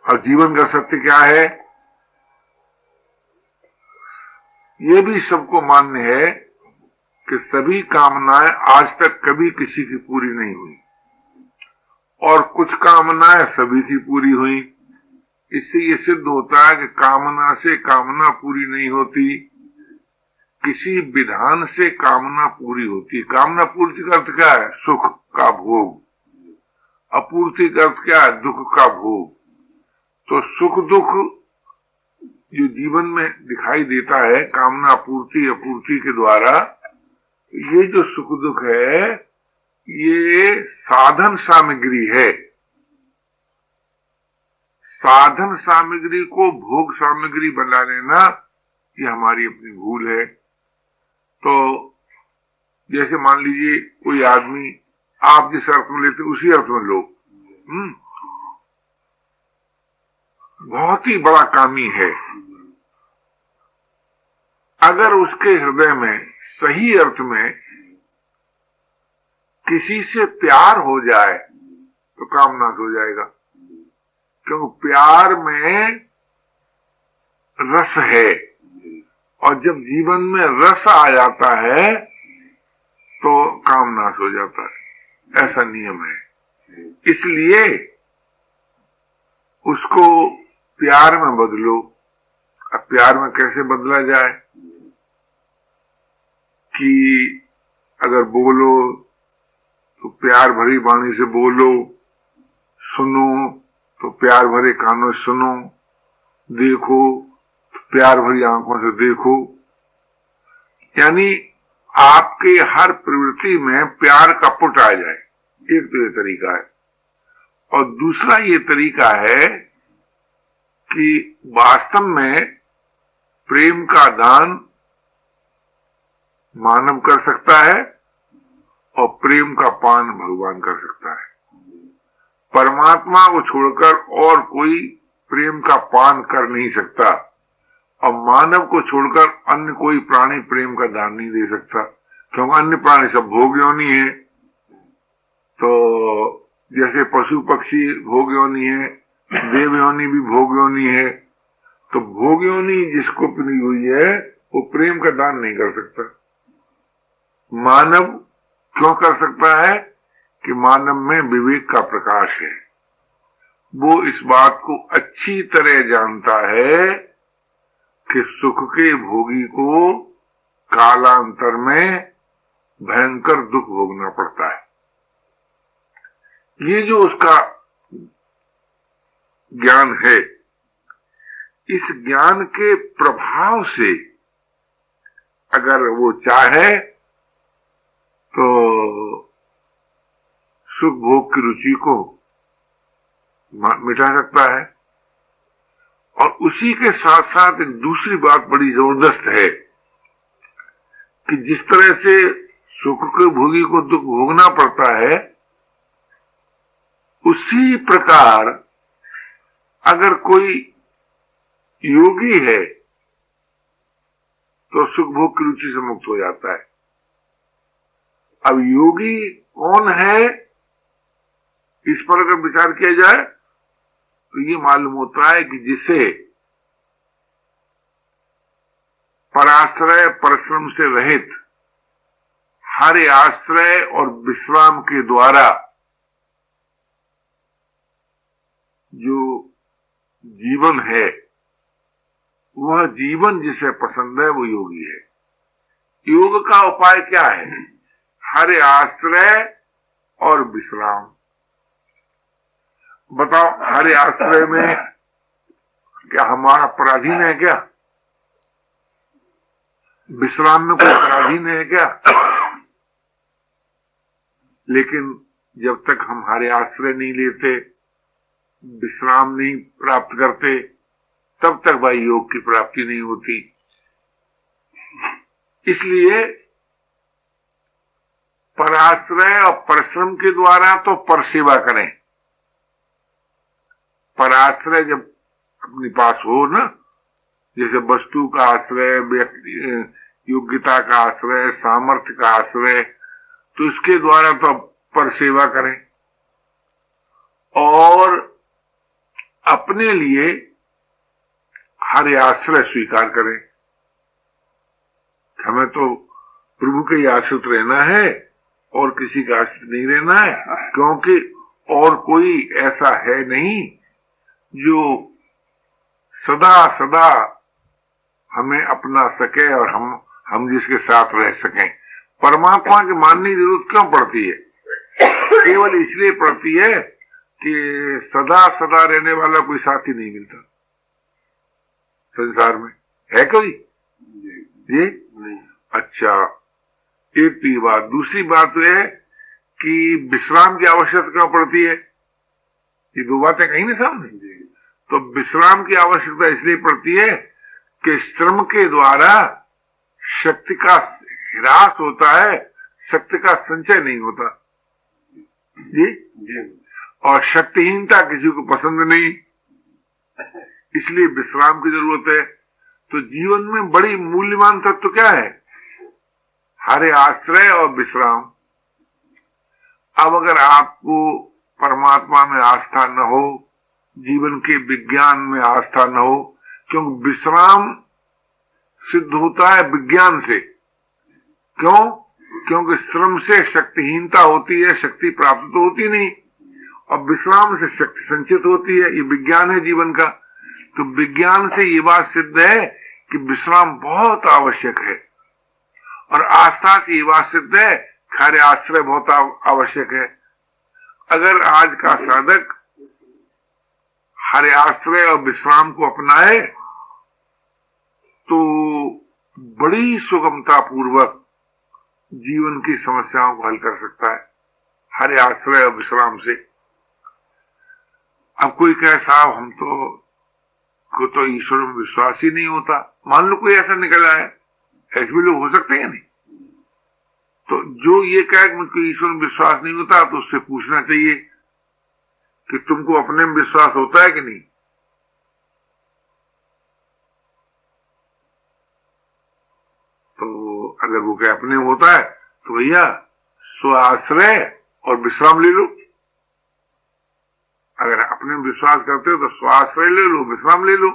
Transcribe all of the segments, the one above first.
और जीवन का सत्य क्या है, ये भी सबको मान्य है कि सभी कामनाएं आज तक कभी किसी की पूरी नहीं हुई और कुछ कामनाएं सभी की पूरी हुई। इससे ये सिद्ध होता है कि कामना से कामना पूरी नहीं होती, किसी विधान से कामना पूरी होती। कामना पूर्ति का अर्थ क्या है, सुख का भोग। अपूर्ति का अर्थ क्या है, दुख का भोग। तो सुख दुख जो जीवन में दिखाई देता है कामना पूर्ति अपूर्ति के द्वारा, ये जो सुख दुख है ये साधन सामग्री है। साधन सामग्री को भोग सामग्री बना लेना ये हमारी अपनी भूल है। तो जैसे मान लीजिए कोई आदमी, आप जिस अर्थ में लेते उसी अर्थ में लो, बहुत ही बड़ा कामी है, अगर उसके हृदय में सही अर्थ में किसी से प्यार हो जाए तो काम नाश हो जाएगा, क्योंकि प्यार में रस है और जब जीवन में रस आ जाता है तो काम नाश हो जाता है, ऐसा नियम है। इसलिए उसको प्यार में बदलो। अब प्यार में कैसे बदला जाए कि अगर बोलो तो प्यार भरी वाणी से बोलो, सुनो तो प्यार भरे कानों से सुनो, देखो तो प्यार भरी आंखों से देखो। यानी आपके हर प्रवृत्ति में प्यार का पुट आ जाए, एक तो ये तरीका है। और दूसरा ये तरीका है कि वास्तव में प्रेम का दान मानव कर सकता है और प्रेम का पान भगवान कर सकता है। परमात्मा को छोड़कर और कोई प्रेम का पान कर नहीं सकता और मानव को छोड़कर अन्य कोई प्राणी प्रेम का दान नहीं दे सकता, क्योंकि अन्य प्राणी सब भोग योनि है। तो जैसे पशु पक्षी भोग योनि है, देव योनि भी भोग योनि है। तो भोग योनि जिसको मिली हुई है वो प्रेम का दान नहीं कर सकता। मानव क्यों कर सकता है कि मानव में विवेक का प्रकाश है, वो इस बात को अच्छी तरह जानता है कि सुख के भोगी को कालांतर में भयंकर दुख भोगना पड़ता है। ये जो उसका ज्ञान है, इस ज्ञान के प्रभाव से अगर वो चाहे तो सुख भोग की रुचि को मिटा सकता है। और उसी के साथ साथ एक दूसरी बात बड़ी जबरदस्त है कि जिस तरह से सुख के भोगी को दुख भोगना पड़ता है, उसी प्रकार अगर कोई योगी है तो सुख भोग की रुचि से मुक्त हो जाता है। अब योगी कौन है, इस पर अगर विचार किया जाए तो ये मालूम होता है कि जिसे पराश्रय परिश्रम से रहित हर आश्रय और विश्राम के द्वारा जो जीवन है, वह जीवन जिसे पसंद है वो योगी है। योग का उपाय क्या है, हर आश्रय और विश्राम। बताओ, हर आश्रय में क्या हमारा पराधीन है क्या? विश्राम में कोई पराधीन है क्या? लेकिन जब तक हम हर आश्रय नहीं लेते, विश्राम नहीं प्राप्त करते, तब तक भाई योग की प्राप्ति नहीं होती। इसलिए पराश्रय और परिश्रम के द्वारा तो परसेवा करें। पराश्रय जब अपने पास हो ना, जैसे वस्तु का आश्रय, योग्यता का आश्रय, सामर्थ्य का आश्रय, तो इसके द्वारा तो परसेवा करें। और अपने लिए हर आश्रय स्वीकार करें। हमें तो प्रभु के ही आश्रित रहना है और किसी का आश्रित नहीं रहना है, क्योंकि और कोई ऐसा है नहीं जो सदा सदा हमें अपना सके और हम जिसके साथ रह सकें। परमात्मा की मानने की जरूरत क्यों पड़ती है? केवल इसलिए पड़ती है कि सदा सदा रहने वाला कोई साथी नहीं मिलता संसार में। है कोई? ये नहीं। अच्छा, एक तो बात। दूसरी बात तो है कि विश्राम की आवश्यकता क्यों पड़ती है? ये दो बातें कहीं ना सामने। तो विश्राम की आवश्यकता इसलिए पड़ती है कि श्रम के द्वारा शक्ति का ह्रास होता है, शक्ति का संचय नहीं होता। जी? और शक्तिहीनता किसी को पसंद नहीं, इसलिए विश्राम की जरूरत है। तो जीवन में बड़ी मूल्यवान तत्व क्या है? हरे आश्रय और विश्राम। अब अगर आपको परमात्मा में आस्था न हो, जीवन के विज्ञान में आस्था न हो, क्योंकि विश्राम सिद्ध होता है विज्ञान से। क्यों? क्योंकि श्रम से शक्तिहीनता होती है, शक्ति प्राप्त तो होती नहीं, और विश्राम से शक्ति संचित होती है। ये विज्ञान है जीवन का। तो विज्ञान से ये बात सिद्ध है कि विश्राम बहुत आवश्यक है, और आस्था से ये बात सिद्ध है कार्य आश्रय बहुत आवश्यक है। अगर आज का साधक हरे आश्रय और विश्राम को अपनाए तो बड़ी सुगमता पूर्वक जीवन की समस्याओं को हल कर सकता है, हरे आश्रय और विश्राम से। अब कोई कहे साहब हम तो ईश्वर में विश्वास ही नहीं होता। मान लो कोई ऐसा निकला है, ऐसे भी लोग हो सकते हैं नहीं? तो जो ये कहे कि मुझको ईश्वर में विश्वास नहीं होता, तो उससे पूछना चाहिए कि तुमको अपने में विश्वास होता है कि नहीं? तो अगर वो कहे अपने में होता है तो भैया स्वाश्रय और विश्राम ले लो। अगर अपने में विश्वास करते हो तो स्वाश्रय ले लो, विश्राम ले लो।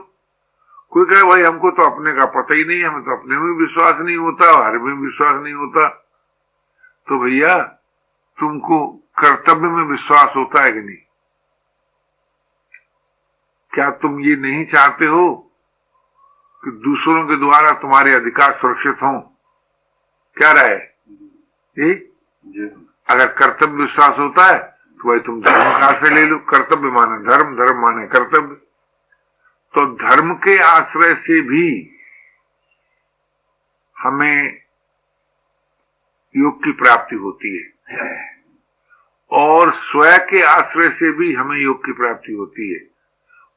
कोई कहे भाई हमको तो अपने का पता ही नहीं, हमें तो अपने में विश्वास नहीं होता और हर में विश्वास नहीं होता। तो भैया तुमको कर्तव्य में विश्वास होता है कि नहीं? क्या तुम ये नहीं चाहते हो कि दूसरों के द्वारा तुम्हारे अधिकार सुरक्षित हों? क्या राय? अगर कर्तव्य विश्वास होता है तो भाई तुम धर्म का आश्रय ले लो। कर्तव्य माने धर्म, धर्म माने कर्तव्य। तो धर्म के आश्रय से भी हमें योग की प्राप्ति होती है, और स्वयं के आश्रय से भी हमें योग की प्राप्ति होती है,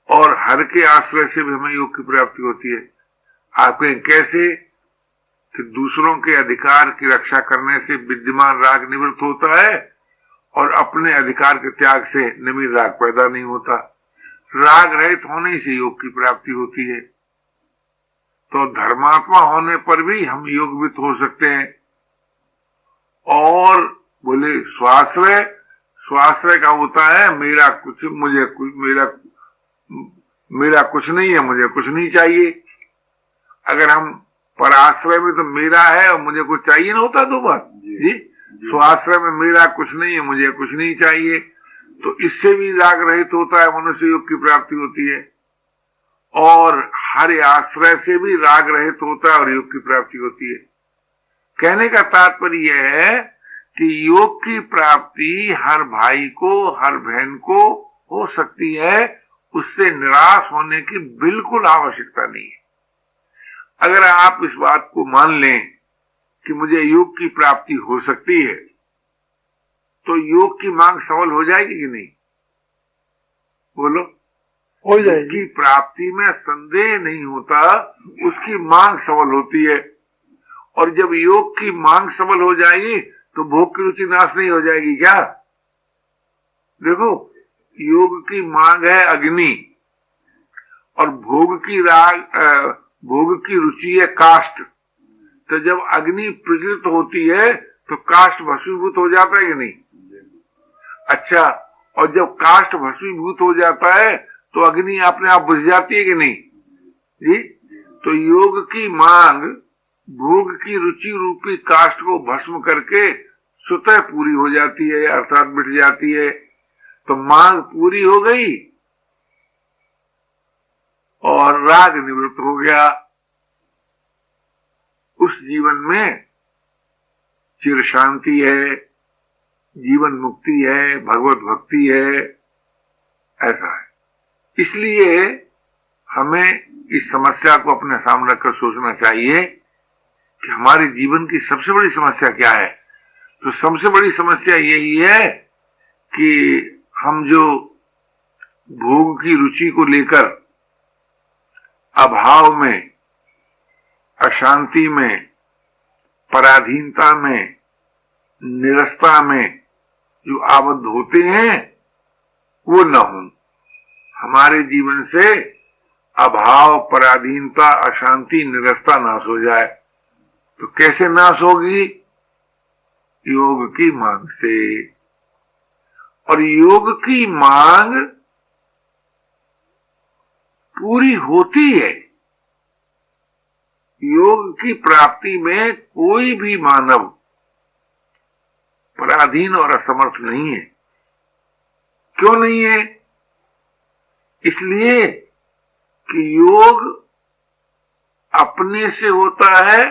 और हर के आश्रय से भी हमें योग की प्राप्ति होती है। आप कहें कैसे? कि दूसरों के अधिकार की रक्षा करने से विद्यमान राग निवृत्त होता है, और अपने अधिकार के त्याग से निमित्त राग पैदा नहीं होता। राग रहित होने से योग की प्राप्ति होती है। तो धर्मात्मा होने पर भी हम योगवित हो सकते हैं। और बोले स्वाश्रय, स्वाश्रय का होता है मेरा कुछ, मुझे कुछ, मेरा कुछ नहीं है, मुझे कुछ नहीं चाहिए। अगर हम पराश्रय में तो मेरा है और मुझे कुछ चाहिए ना होता दो बार जी। स्वाश्रय में मेरा कुछ नहीं है, मुझे कुछ नहीं चाहिए, तो इससे भी राग रहित होता है, मनुष्य योग की प्राप्ति होती है। और हर आश्रय से भी राग रहित होता है और योग की प्राप्ति होती है। कहने का तात्पर्य यह है कि योग की प्राप्ति हर भाई को, हर बहन को हो सकती है, उससे निराश होने की बिल्कुल आवश्यकता नहीं है। अगर आप इस बात को मान लें कि मुझे योग की प्राप्ति हो सकती है, तो योग की मांग सफल हो जाएगी कि नहीं? बोलो। हो जाएगी। उसकी प्राप्ति में संदेह नहीं होता, उसकी मांग सफल होती है। और जब योग की मांग सफल हो जाएगी तो भोग की रुचि नाश नहीं हो जाएगी क्या? देखो, योग की मांग है अग्नि, और भोग की रुचि है काष्ठ। तो जब अग्नि प्रज्वलित होती है तो काष्ठ भस्मीभूत हो जाता है कि नहीं? अच्छा, और जब काष्ठ भस्मीभूत हो जाता है तो अग्नि अपने आप बुझ जाती है कि नहीं जी। तो योग की मांग भोग की रुचि रूपी काष्ठ को भस्म करके स्वतः पूरी हो जाती है, अर्थात मिट जाती है। तो मांग पूरी हो गई और राग निवृत्त हो गया। उस जीवन में चिर शांति है, जीवन मुक्ति है, भगवत भक्ति है, ऐसा है। इसलिए हमें इस समस्या को अपने सामने रखकर सोचना चाहिए कि हमारे जीवन की सबसे बड़ी समस्या क्या है। तो सबसे बड़ी समस्या यही है कि हम जो भोग की रुचि को लेकर अभाव में, अशांति में, पराधीनता में, निरस्ता में जो आबद्ध होते हैं वो न हो। हमारे जीवन से अभाव, पराधीनता, अशांति, निरस्ता नाश हो जाए। तो कैसे नाश होगी? योग की मांग से। और योग की मांग पूरी होती है। योग की प्राप्ति में कोई भी मानव पराधीन और असमर्थ नहीं है। क्यों नहीं है? इसलिए कि योग अपने से होता है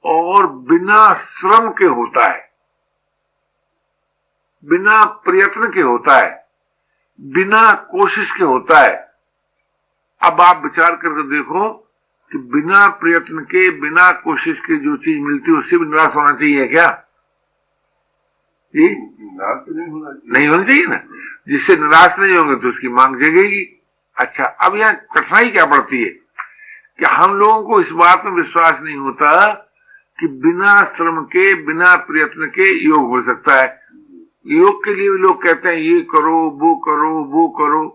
और बिना श्रम के होता है, बिना प्रयत्न के होता है, बिना कोशिश के होता है। अब आप विचार करके देखो कि बिना प्रयत्न के, बिना कोशिश के जो चीज मिलती है उससे भी निराश होना चाहिए क्या? नहीं होना चाहिए ना। जिससे निराश नहीं होंगे तो उसकी मांग जगेगी। अच्छा, अब यहाँ कठिनाई क्या पड़ती है कि हम लोगों को इस बात में विश्वास नहीं होता कि बिना श्रम के, बिना प्रयत्न के योग हो सकता है। योग के लिए लोग कहते हैं ये करो, वो करो, वो करो।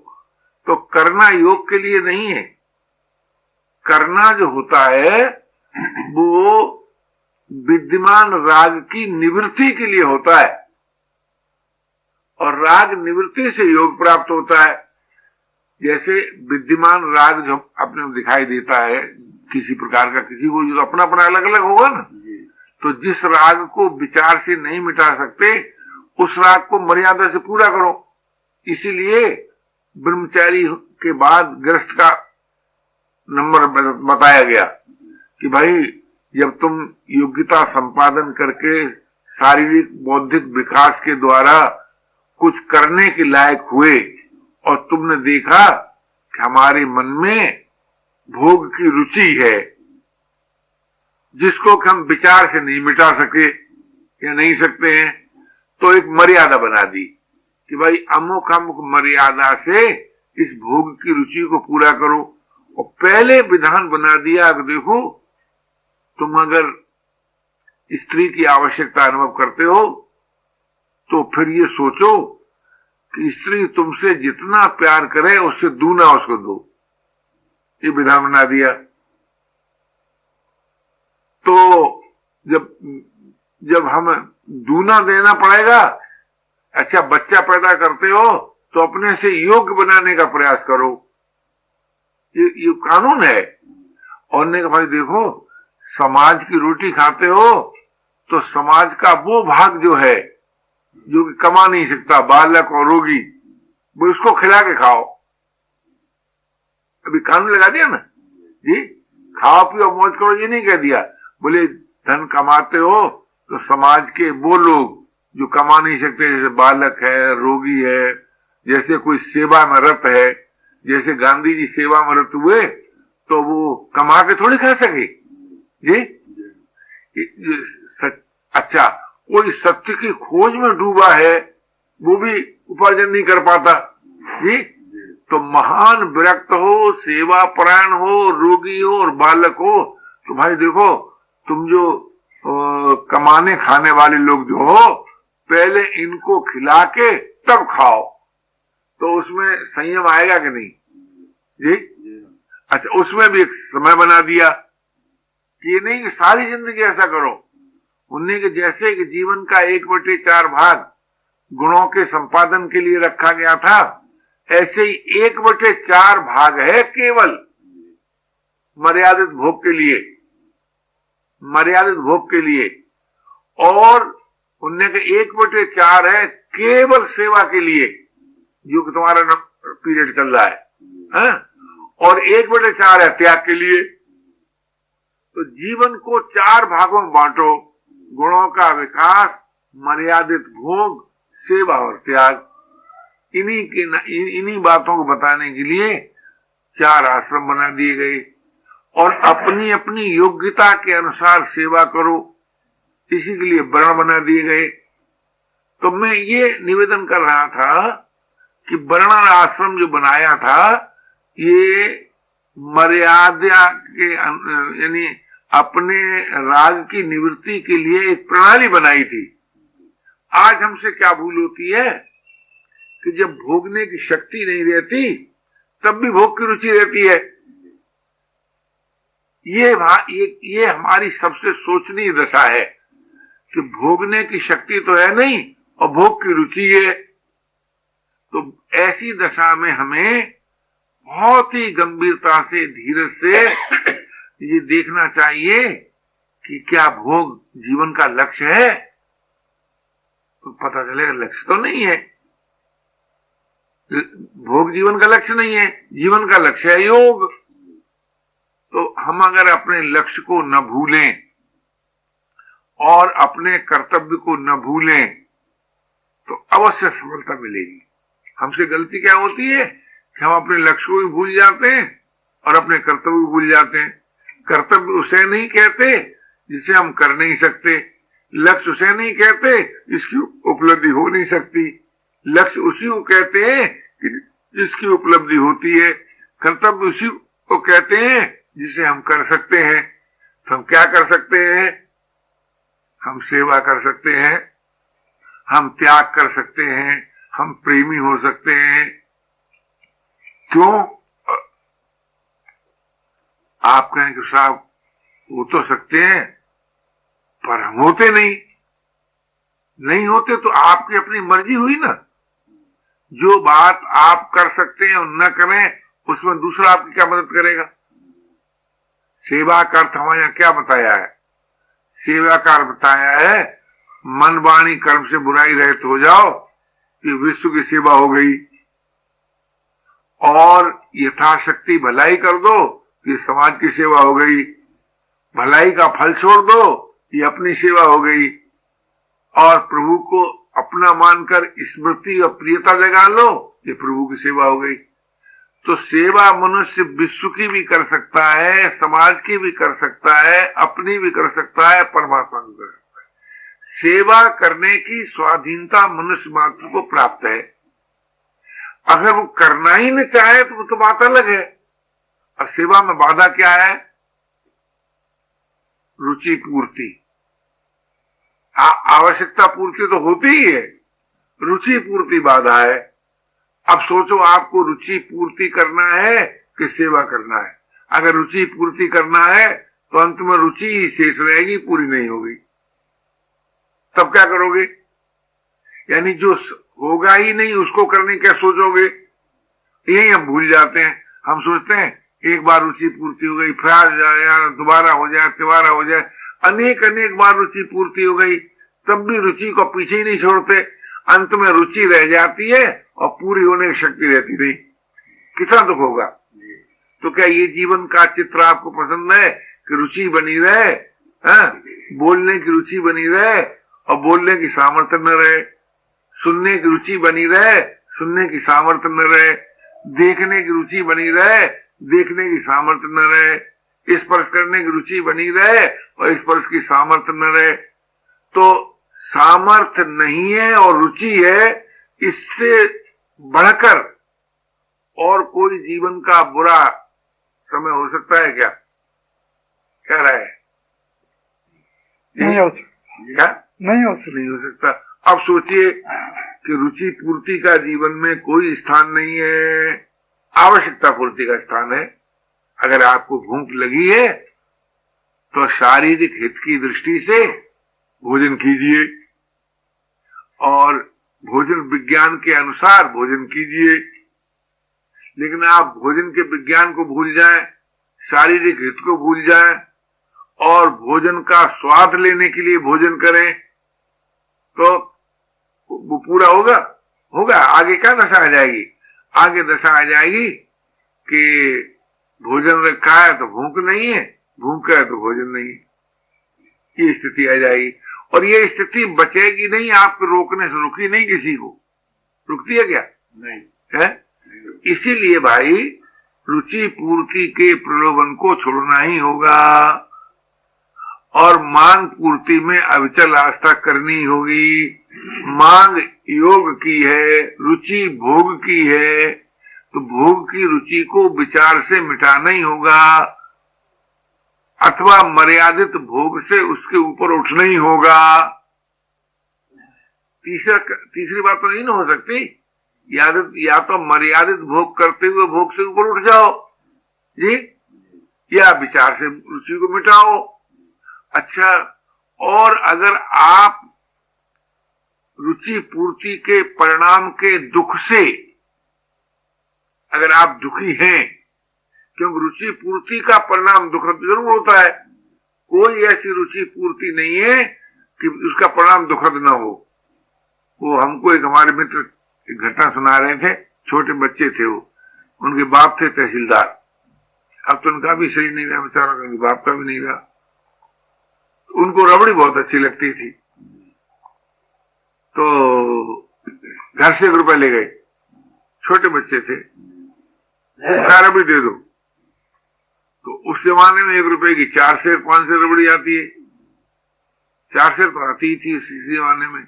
तो करना योग के लिए नहीं है। करना जो होता है वो विद्यमान राग की निवृत्ति के लिए होता है, और राग निवृत्ति से योग प्राप्त होता है। जैसे विद्यमान राग जो अपने दिखाई देता है किसी प्रकार का, किसी को जो अपना अपना अलग अलग होगा ना, तो जिस राग को विचार से नहीं मिटा सकते उस राग को मर्यादा से पूरा करो। इसीलिए ब्रह्मचारी के बाद गृहस्थ का नंबर बताया गया कि भाई जब तुम योग्यता संपादन करके शारीरिक बौद्धिक विकास के द्वारा कुछ करने के लायक हुए और तुमने देखा कि हमारे मन में भोग की रुचि है जिसको हम विचार से नहीं मिटा सके या नहीं सकते हैं, तो एक मर्यादा बना दी कि भाई अमुक अमुक मर्यादा से इस भोग की रुचि को पूरा करो। और पहले विधान बना दिया कि देखो तुम अगर स्त्री की आवश्यकता अनुभव करते हो तो फिर ये सोचो कि स्त्री तुमसे जितना प्यार करे उससे दूना उसको दो। ये विधान बना दिया। तो जब हम दूना देना पड़ेगा, अच्छा बच्चा पैदा करते हो तो अपने से योग्य बनाने का प्रयास करो। ये कानून है। और ने कहा भाई देखो समाज की रोटी खाते हो तो समाज का वो भाग जो है जो कि कमा नहीं सकता, बालक और रोगी, वो उसको खिला के खाओ। अभी कानून लगा दिया ना जी, खाओ पियो मौज करो, ये नहीं कह दिया। बोले धन कमाते हो तो समाज के वो लोग जो कमा नहीं सकते, जैसे बालक है, रोगी है, जैसे कोई सेवा में रत है, जैसे गांधी जी सेवा में रत हुए तो वो कमा के थोड़ी खा सके जी। अच्छा, कोई सत्य की खोज में डूबा है वो भी उपार्जन नहीं कर पाता जी। तो महान विरक्त हो, सेवा परायण हो, रोगी हो और बालक हो, तो भाई देखो तुम जो कमाने खाने वाले लोग जो हो पहले इनको खिला के तब खाओ, तो उसमें संयम आएगा कि नहीं जी। अच्छा, उसमें भी एक समय बना दिया कि ये नहीं कि सारी जिंदगी ऐसा करो। उन्हें कि जैसे कि जीवन का 1/4 भाग गुणों के संपादन के लिए रखा गया था, ऐसे ही 1/4 भाग है केवल मर्यादित भोग के लिए, मर्यादित भोग के लिए, और उनने के 1/4 है केवल सेवा के लिए, जो कि तुम्हारा पीरियड चल रहा है, और 1/4 है त्याग के लिए। तो जीवन को 4 भागों में बांटो, गुणों का विकास, मर्यादित भोग, सेवा और त्याग। इन्हीं बातों को बताने के लिए 4 आश्रम बना दिए गए, और अपनी अपनी योग्यता के अनुसार सेवा करो, इसी के लिए वर्ण बना दिए गए। तो मैं ये निवेदन कर रहा था कि वर्ण आश्रम जो बनाया था, ये मर्यादा के यानी अपने राग की निवृत्ति के लिए एक प्रणाली बनाई थी। आज हमसे क्या भूल होती है कि जब भोगने की शक्ति नहीं रहती तब भी भोग की रुचि रहती है। ये हमारी सबसे सोचनीय दशा है कि भोगने की शक्ति तो है नहीं और भोग की रुचि है। तो ऐसी दशा में हमें बहुत ही गंभीरता से, धीरज से ये देखना चाहिए कि क्या भोग जीवन का लक्ष्य है। तो पता चलेगा लक्ष्य तो नहीं है, भोग जीवन का लक्ष्य नहीं है, जीवन का लक्ष्य है योग। तो हम अगर अपने लक्ष्य को न भूलें और अपने कर्तव्य को न भूलें तो अवश्य सफलता मिलेगी। हमसे गलती क्या होती है कि हम अपने लक्ष्य को भी भूल जाते हैं और अपने कर्तव्य भी भूल जाते हैं। कर्तव्य उसे नहीं कहते जिसे हम कर नहीं सकते, लक्ष्य उसे नहीं कहते जिसकी उपलब्धि हो नहीं सकती, लक्ष्य उसी को कहते हैं जिसकी उपलब्धि होती है, कर्तव्य उसी को कहते हैं जिसे हम कर सकते हैं। तो हम क्या कर सकते हैं? हम सेवा कर सकते हैं, हम त्याग कर सकते हैं, हम प्रेमी हो सकते हैं। क्यों? आप कहें कि साहब वो तो सकते हैं पर हम होते नहीं होते तो आपकी अपनी मर्जी हुई ना। जो बात आप कर सकते हैं और न करें उसमें दूसरा आपकी क्या मदद करेगा? सेवा का अर्थ हमारे यहाँ क्या बताया है? सेवा का अर्थ बताया है मन वाणी कर्म से बुराई रहित हो जाओ कि विश्व की सेवा हो गई, और यथाशक्ति भलाई कर दो कि समाज की सेवा हो गई, भलाई का फल छोड़ दो ये अपनी सेवा हो गई, और प्रभु को अपना मानकर स्मृति और प्रियता जगा लो ये प्रभु की सेवा हो गई। तो सेवा मनुष्य विश्व की भी कर सकता है, समाज की भी कर सकता है, अपनी भी कर सकता है, परमात्मा भी कर सकता है। सेवा करने की स्वाधीनता मनुष्य मात्र को प्राप्त है। अगर वो करना ही न चाहे तो वो तो बात अलग है। और सेवा में बाधा क्या है? रुचि पूर्ति। आवश्यकता पूर्ति तो होती ही है, रुचि पूर्ति बाधा है। अब सोचो आपको रुचि पूर्ति करना है कि सेवा करना है। अगर रुचि पूर्ति करना है तो अंत में रुचि ही शेष रहेगी, पूरी नहीं होगी। तब क्या करोगे? यानी जो होगा ही नहीं उसको करने क्या सोचोगे? यही हम भूल जाते हैं। हम सोचते हैं एक बार रुचि पूर्ति हो गई, फिर दोबारा हो जाए, तिबारा हो जाए, अनेक बार रुचि पूर्ति हो गई, तब भी रुचि को पीछे ही नहीं छोड़ते। अंत में रुचि रह जाती है और पूरी होने की शक्ति रहती नहीं। कितना दुख होगा। तो क्या ये जीवन का चित्र आपको पसंद है कि रुचि बनी रहे, बोलने की रुचि बनी रहे और बोलने की सामर्थ्य न रहे, सुनने की रुचि बनी रहे, सुनने की सामर्थ्य न रहे, देखने की रुचि बनी रहे, देखने की सामर्थ्य न रहे, स्पर्श करने की रुचि बनी रहे और स्पर्श की सामर्थ्य न रहे? तो सामर्थ्य नहीं है और रुचि है, इससे बढ़कर और कोई जीवन का बुरा समय हो सकता है क्या? क्या राय है? नहीं हो सकता। नहीं हो सकता। अब सोचिए कि रुचि पूर्ति का जीवन में कोई स्थान नहीं है, आवश्यकता पूर्ति का स्थान है। अगर आपको भूख लगी है तो शारीरिक हित की दृष्टि से भोजन कीजिए और भोजन विज्ञान के अनुसार भोजन कीजिए। लेकिन आप भोजन के विज्ञान को भूल जाएं, शारीरिक हित को भूल जाएं और भोजन का स्वाद लेने के लिए भोजन करें तो वो पूरा होगा? होगा? आगे क्या दशा आ जाएगी? आगे दशा आ जाएगी कि भोजन रखा है तो भूख नहीं है, भूख है तो भोजन नहीं है, ये स्थिति आ जाएगी। और ये स्थिति बचेगी नहीं, आपको रोकने से रुकी नहीं, किसी को रुकती है क्या? नहीं है। इसीलिए भाई रुचि पूर्ति के प्रलोभन को छोड़ना ही होगा और मांग पूर्ति में अविचल आस्था करनी होगी। मांग योग की है, रुचि भोग की है, तो भोग की रुचि को विचार से मिटाना ही होगा अथवा मर्यादित भोग से उसके ऊपर उठना ही होगा। तीसरी बात तो नहीं ना हो सकती। या तो मर्यादित भोग करते हुए भोग से ऊपर उठ जाओ जी, या विचार से रुचि को मिटाओ। अच्छा, और अगर आप रुचि पूर्ति के परिणाम के दुख से अगर आप दुखी हैं, क्योंकि रुचि पूर्ति का परिणाम दुखद जरूर होता है, कोई ऐसी रुचि पूर्ति नहीं है कि उसका परिणाम दुखद ना हो। वो हमको एक हमारे मित्र एक घटना सुना रहे थे, छोटे बच्चे थे, वो उनके बाप थे तहसीलदार। अब तो उनका भी शरीर नहीं रहा बेचारा, उनके बाप का भी नहीं रहा। उनको रबड़ी बहुत अच्छी लगती थी, तो घर से 1 रुपए ले गए, छोटे बच्चे थे, रबड़ी दे दो। तो उस जमाने में 1 रुपए की 4 सेर 5 सेर रबड़ी आती है, 4 सेर तो आती ही थी उस जमाने में,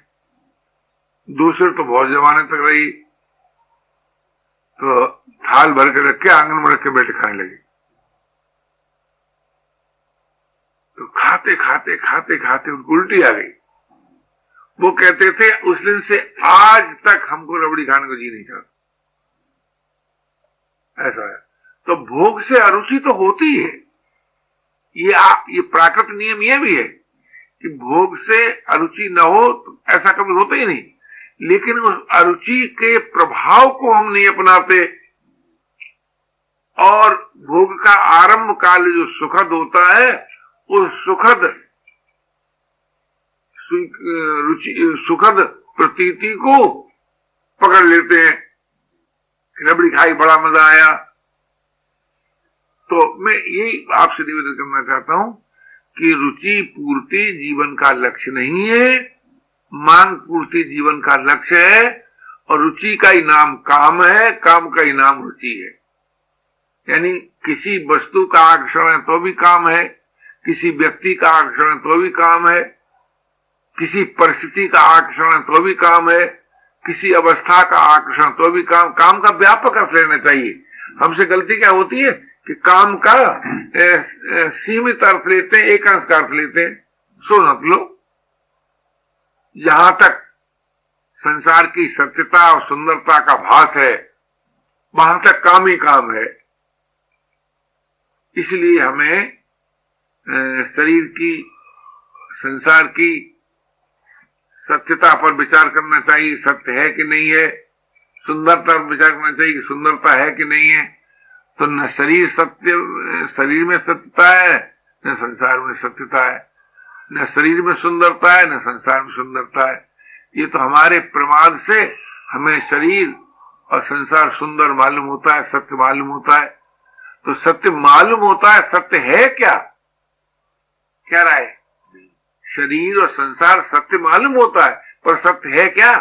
2 सेर तो बहुत जमाने तक रही। तो थाल भर के रख के आंगन में रख के बैठे खाने लगे। तो खाते खाते खाते खाते उनको उल्टी आ गई। वो कहते थे उस दिन से आज तक हमको रबड़ी खाने को जी नहीं चाहता। ऐसा है। तो भोग से अरुचि तो होती है, ये प्राकृत नियम ये भी है कि भोग से अरुचि न हो तो ऐसा कभी होता ही नहीं। लेकिन उस अरुचि के प्रभाव को हम नहीं अपनाते और भोग का आरंभ काल जो सुखद होता है उस सुखद प्रतीति को पकड़ लेते हैं। रबड़ी खाई, बड़ा मजा आया। तो मैं यही आपसे निवेदन करना चाहता हूं कि रुचि पूर्ति जीवन का लक्ष्य नहीं है, मांग पूर्ति जीवन का लक्ष्य है। और रुचि का ही नाम काम है, काम का ही नाम रुचि है। यानी किसी वस्तु का आकर्षण है तो भी काम है, किसी व्यक्ति का आकर्षण है तो भी काम है, किसी परिस्थिति का आकर्षण है तो भी काम है, किसी अवस्था का आकर्षण तो भी काम का व्यापक अर्थ लेना चाहिए। हमसे गलती क्या होती है कि काम का सीमित अर्थ लेते हैं, एक अंश का अर्थ लेते हैं। समझ लो, जहां तक संसार की सत्यता और सुंदरता का भास है वहां तक काम ही काम है। इसलिए हमें शरीर की, संसार की सत्यता पर विचार करना चाहिए, सत्य है कि नहीं है। सुंदरता पर विचार करना चाहिए कि सुंदरता है कि नहीं है। तो न शरीर में सत्यता है, न संसार में सत्यता है। न शरीर में सुंदरता है, न संसार में सुंदरता है। ये तो हमारे प्रमाद से हमें शरीर और संसार सुंदर मालूम होता है, सत्य मालूम होता है। तो सत्य मालूम होता है, सत्य है क्या? क्या राय? शरीर और संसार सत्य मालूम होता है, पर सत्य है क्या?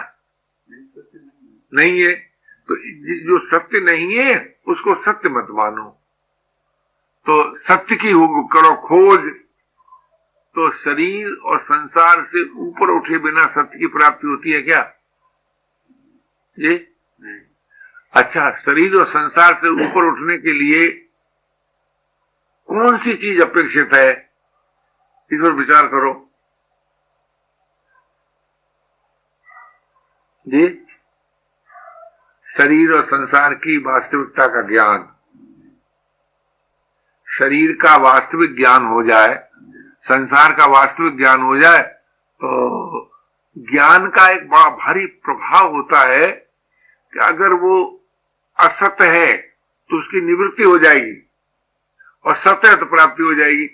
नहीं है। तो जो सत्य नहीं है उसको सत्य मत मानो। तो सत्य की करो खोज। तो शरीर और संसार से ऊपर उठे बिना सत्य की प्राप्ति होती है क्या? ये अच्छा, शरीर और संसार से ऊपर उठने के लिए कौन सी चीज अपेक्षित है, इस पर विचार करो जी। शरीर और संसार की वास्तविकता का ज्ञान। शरीर का वास्तविक ज्ञान हो जाए, संसार का वास्तविक ज्ञान हो जाए, तो ज्ञान का एक बड़ा भारी प्रभाव होता है कि अगर वो असत्य है तो उसकी निवृत्ति हो जाएगी, और सत्य है तो प्राप्ति हो जाएगी।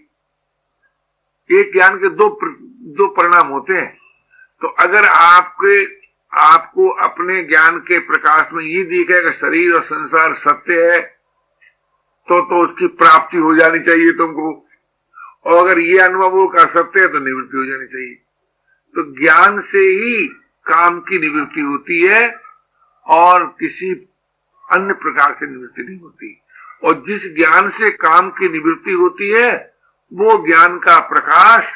एक ज्ञान के दो परिणाम होते हैं। तो अगर आपको अपने ज्ञान के प्रकाश में ये दिखेगा कि शरीर और संसार सत्य है, तो उसकी प्राप्ति हो जानी चाहिए तुमको, और अगर ये अनुभव हो का सत्य है तो निवृत्ति हो जानी चाहिए। तो ज्ञान से ही काम की निवृत्ति होती है और किसी अन्य प्रकार से निवृत्ति नहीं होती। और जिस ज्ञान से काम की निवृत्ति होती है वो ज्ञान का प्रकाश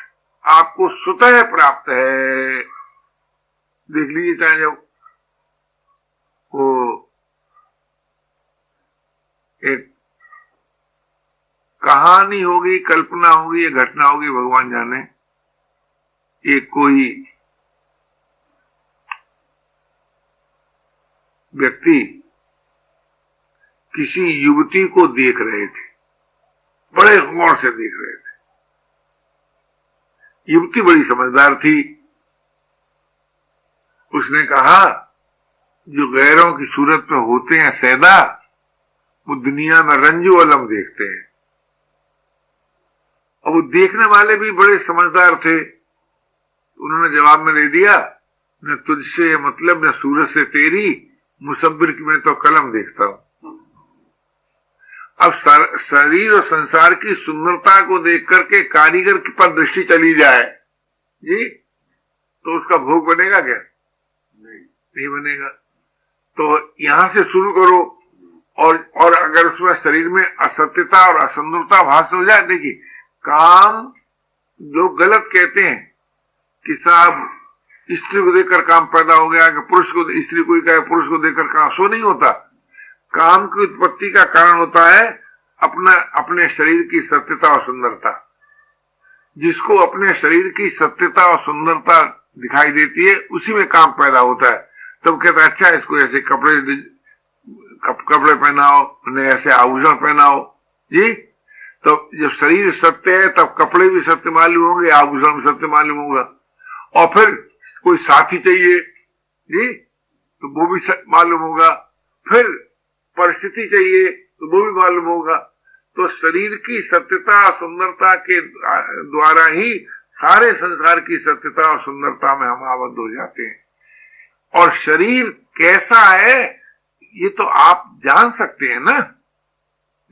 आपको स्वतः प्राप्त है। देख लीजिए, चाहे जब वो एक कहानी होगी, कल्पना होगी, या घटना होगी, भगवान जाने, एक कोई व्यक्ति किसी युवती को देख रहे थे, बड़े गौर से देख रहे थे। युवती बड़ी समझदार थी। उसने कहा, जो गैरों की सूरत में होते हैं सैदा, वो दुनिया में रंजो अलम देखते हैं। और वो देखने वाले भी बड़े समझदार थे। उन्होंने जवाब में दे दिया, न तुझसे मतलब न सूरत से तेरी, मुसब्बिर की मैं तो कलम देखता हूं। अब शरीर और संसार की सुंदरता को देख करके कारीगर की पर दृष्टि चली जाए जी, तो उसका भोग बनेगा क्या? नहीं बनेगा। तो यहां से शुरू करो, और अगर उसमें शरीर में असत्यता और असुंदरता भास हो जाए, देखिए काम लोग गलत कहते हैं कि साहब स्त्री को देखकर काम पैदा हो गया, कि पुरुष को स्त्री को ही कहे पुरुष को देखकर काम, सो नहीं होता। काम की उत्पत्ति का कारण होता है अपने शरीर की सत्यता और सुंदरता। जिसको अपने शरीर की सत्यता और सुंदरता दिखाई देती है उसी में काम पैदा होता है। तब कहता है अच्छा इसको ऐसे कपड़े पहनाओ, उन्हें ऐसे आभूषण पहनाओ जी। तो जब शरीर सत्य है तब कपड़े भी सत्य मालूम होंगे, आभूषण भी सत्य मालूम होगा। और फिर कोई साथी चाहिए जी, तो वो भी मालूम होगा। फिर परिस्थिति चाहिए तो वो भी मालूम होगा। तो शरीर की सत्यता और सुंदरता के द्वारा ही सारे संसार की सत्यता और सुंदरता में हम आबद्ध हो जाते हैं। और शरीर कैसा है ये तो आप जान सकते हैं ना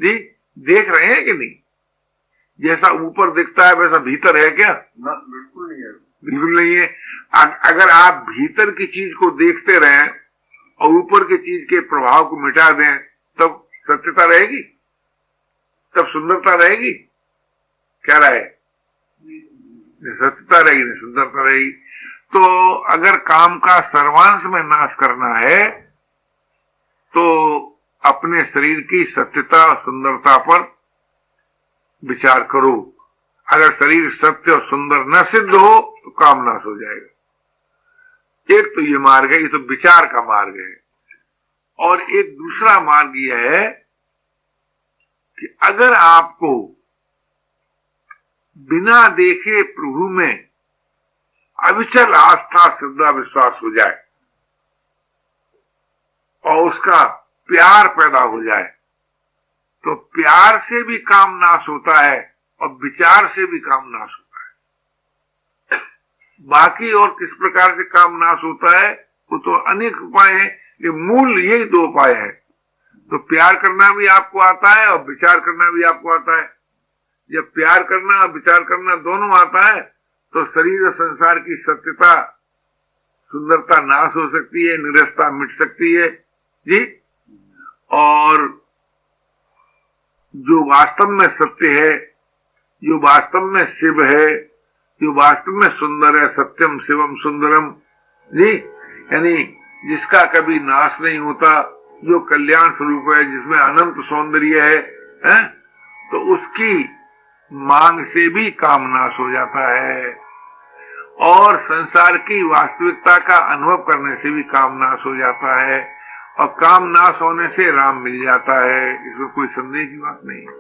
जी, देख रहे हैं कि नहीं? जैसा ऊपर दिखता है वैसा भीतर है क्या? ना, बिल्कुल नहीं है। बिल्कुल नहीं है। अगर आप भीतर की चीज को देखते रहें और ऊपर की चीज के प्रभाव को मिटा दें, तब सत्यता रहेगी, तब सुंदरता रहेगी। क्या रहे? सत्यता रहेगी, नहीं सुंदरता रहेगी। तो अगर काम का सर्वांश में नाश करना है तो अपने शरीर की सत्यता और सुंदरता पर विचार करो। अगर शरीर सत्य और सुंदर न सिद्ध हो तो काम नाश हो जाएगा। एक तो ये मार्ग है, ये तो विचार का मार्ग है। और एक दूसरा मार्ग यह है कि अगर आपको बिना देखे प्रभु में अविचल आस्था श्रद्धा विश्वास हो जाए और उसका प्यार पैदा हो जाए, तो प्यार से भी काम नाश होता है और विचार से भी काम नाश होता है। बाकी और किस प्रकार से काम नाश होता है वो तो अनेक उपाय हैं, ये मूल यही दो उपाय हैं। तो प्यार करना भी आपको आता है और विचार करना भी आपको आता है। जब प्यार करना और विचार करना दोनों आता है तो शरीर और संसार की सत्यता सुंदरता नाश हो सकती है, निरसता मिट सकती है जी। और जो वास्तव में सत्य है, जो वास्तव में शिव है, जो वास्तव में सुंदर है, सत्यम शिवम सुंदरम जी, यानी जिसका कभी नाश नहीं होता, जो कल्याण स्वरूप है, जिसमें अनंत सौंदर्य है, तो उसकी मांग से भी काम नाश हो जाता है। और संसार की वास्तविकता का अनुभव करने से भी काम नाश हो जाता है। और काम नाश होने से राम मिल जाता है, इसमें कोई संदेह की बात नहीं है।